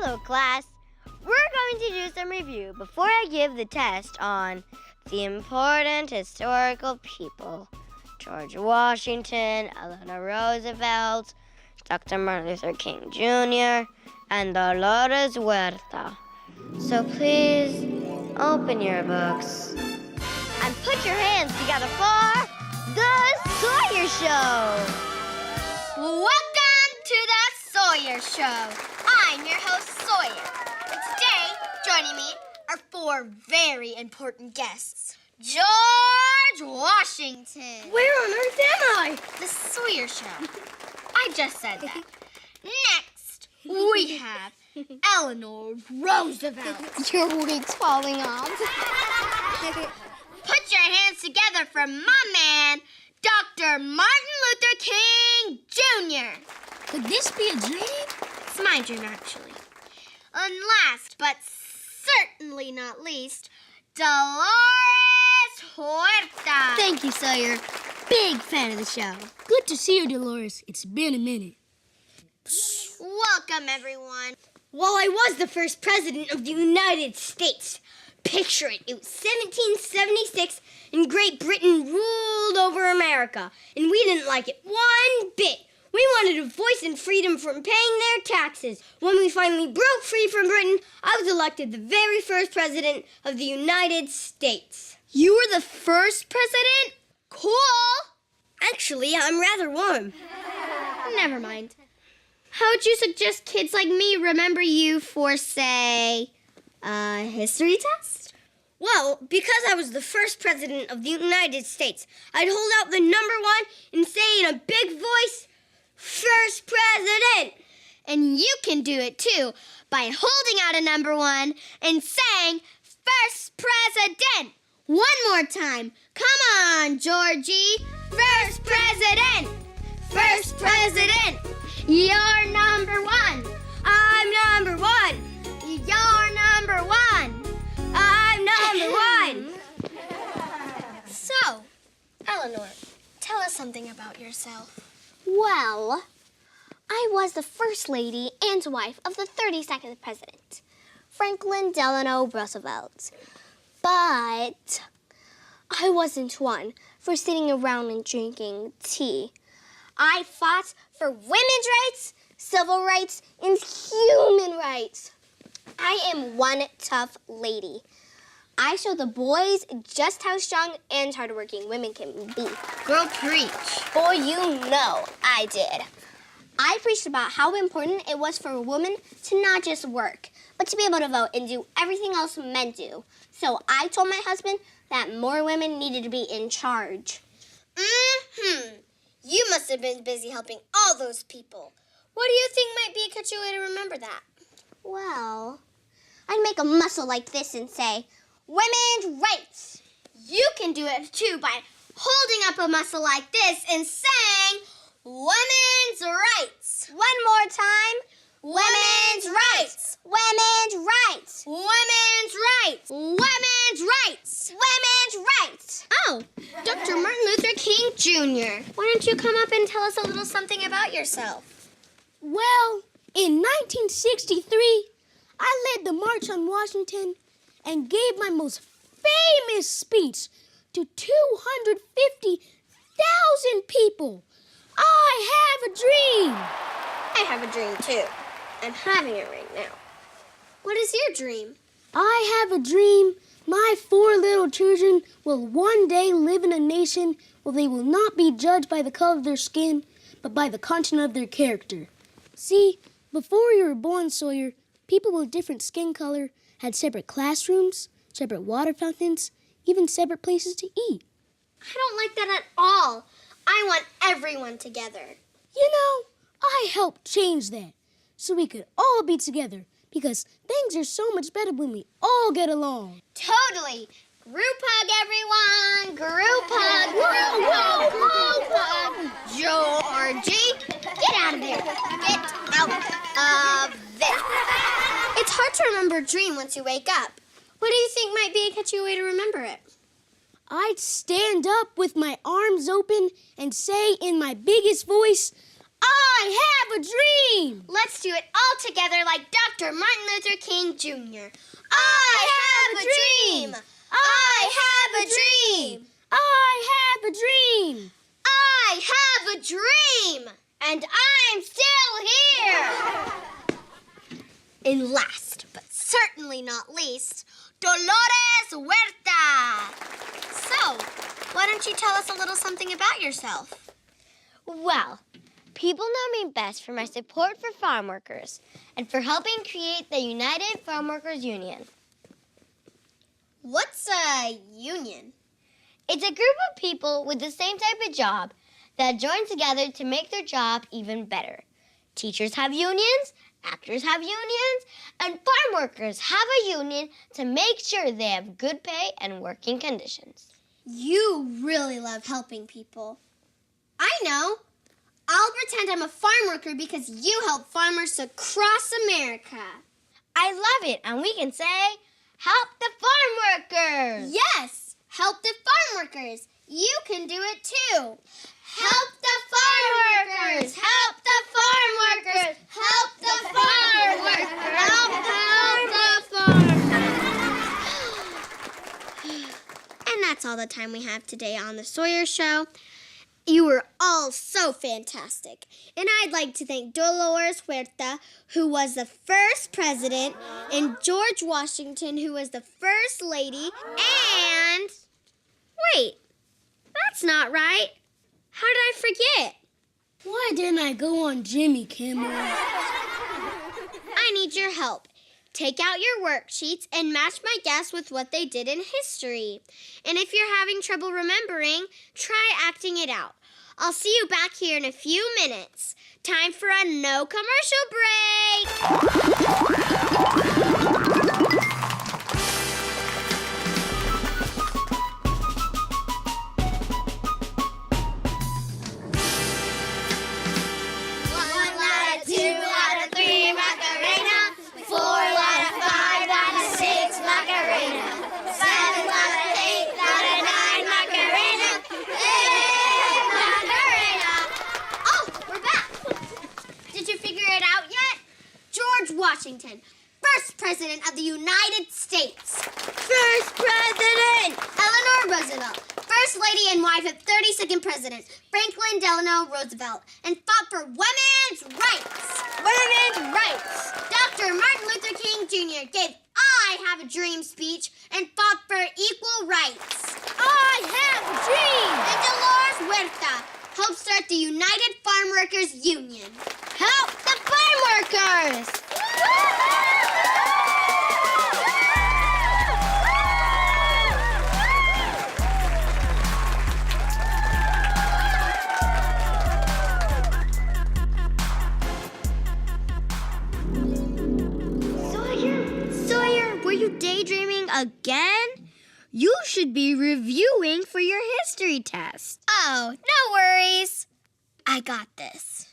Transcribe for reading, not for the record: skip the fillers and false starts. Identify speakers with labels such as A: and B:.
A: Hello, class. We're going to do some review before I give the test on the important historical people. George Washington, Eleanor Roosevelt, Dr. Martin Luther King Jr., and Dolores Huerta. So please, open your books and put your hands together for the Sawyer Show!
B: Welcome to the Sawyer Show. I'm your host, Sawyer. And today, joining me are four very important guests. George Washington.
A: Where on earth am I?
B: The Sawyer Show. I just said that. Next, we have Eleanor Roosevelt.
C: Your wig's falling off.
B: Put your hands together for my man, Dr. Martin Luther King Jr.
C: Could this be a dream?
B: It's my dream, actually. And last, but certainly not least, Dolores Huerta.
C: Thank you, Sawyer. Big fan of the show. Good to see you, Dolores. It's been a minute.
B: Welcome, everyone.
A: Well, I was the first president of the United States. Picture it. It was 1776, and Great Britain ruled over America. And we didn't like it one bit. We wanted a voice and freedom from paying their taxes. When we finally broke free from Britain, I was elected the very first president of the United States.
C: You were the first president?
B: Cool.
A: Actually, I'm rather warm.
C: Never mind. How would you suggest kids like me remember you for, say, a history test?
A: Well, because I was the first president of the United States, I'd hold out the number one and say in a big voice, "First President!"
C: And you can do it, too, by holding out a number one and saying, "First President!" One more time. Come on, Georgie. First President! First President! You're number one.
A: I'm number one.
C: You're number one.
A: I'm number one.
B: So, Eleanor, tell us something about yourself.
C: Well, I was the first lady and wife of the 32nd president, Franklin Delano Roosevelt. But I wasn't one for sitting around and drinking tea. I fought for women's rights, civil rights, and human rights. I am one tough lady. I show the boys just how strong and hardworking women can be.
B: Girl, preach.
C: Boy, you know I did. I preached about how important it was for a woman to not just work, but to be able to vote and do everything else men do. So I told my husband that more women needed to be in charge.
B: You must have been busy helping all those people. What do you think might be a catchy way to remember that?
C: Well, I'd make a muscle like this and say, "Women's rights."
B: You can do it too by holding up a muscle like this and saying, "Women's rights."
C: One more time.
B: Women's rights.
C: Women's rights.
B: Women's rights. Women's rights.
C: Women's rights.
B: Oh, Dr. Martin Luther King Jr., why don't you come up and tell us a little something about yourself?
D: Well, in 1963, I led the March on Washington and gave my most famous speech to 250,000 people. I have a dream.
B: I have a dream too. I'm having it right now. What is your dream?
D: I have a dream my 4 little children will one day live in a nation where they will not be judged by the color of their skin, but by the content of their character. See, before you were born, Sawyer, people with different skin color had separate classrooms, separate water fountains, even separate places to eat.
B: I don't like that at all. I want everyone together.
D: You know, I helped change that so we could all be together because things are so much better when we all get along.
B: Totally. Group hug, everyone. Group hug. Group hug. Georgie, get out of there. Get out of there. It's hard to remember a dream once you wake up. What do you think might be a catchy way to remember it?
D: I'd stand up with my arms open and say in my biggest voice, I have a dream!
C: Let's do it all together like Dr. Martin Luther King Jr.
B: I have a dream. I have a dream.
D: I have a dream!
B: I have a dream.
C: And I'm still here! And last, but certainly not least, Dolores Huerta! So, why don't you tell us a little something about yourself?
A: Well, people know me best for my support for farm workers and for helping create the United Farm Workers Union.
C: What's a union?
A: It's a group of people with the same type of job that join together to make their job even better. Teachers have unions, actors have unions, and farm workers have a union to make sure they have good pay and working conditions.
C: You really love helping people. I know. I'll pretend I'm a farm worker because you help farmers across America.
A: I love it, and we can say, help the farm workers!
C: Yes, help the farm workers. You can do it too. Help the farm workers! Help the farm workers! Help the farm workers! Help the farm. And that's all the time we have today on the Sawyer Show. You were all so fantastic. And I'd like to thank Dolores Huerta, who was the first president, and George Washington, who was the first lady, and... Wait, that's not right. How did I forget?
D: Why didn't I go on Jimmy Kimmel?
C: I need your help. Take out your worksheets and match my guess with what they did in history. And if you're having trouble remembering, try acting it out. I'll see you back here in a few minutes. Time for a no commercial break. Washington, first president of the United States.
A: First president!
C: Eleanor Roosevelt, first lady and wife of 32nd president Franklin Delano Roosevelt, and fought for women's rights.
A: Women's rights!
C: Dr. Martin Luther King Jr. gave I Have a Dream speech and fought for equal rights.
A: I have a
C: And
A: dream!
C: Dolores Huerta helped start the United Farm Workers Union.
A: Help the farm workers! Sawyer, were you daydreaming again? You should be reviewing for your history test.
C: Oh, no worries. I got this.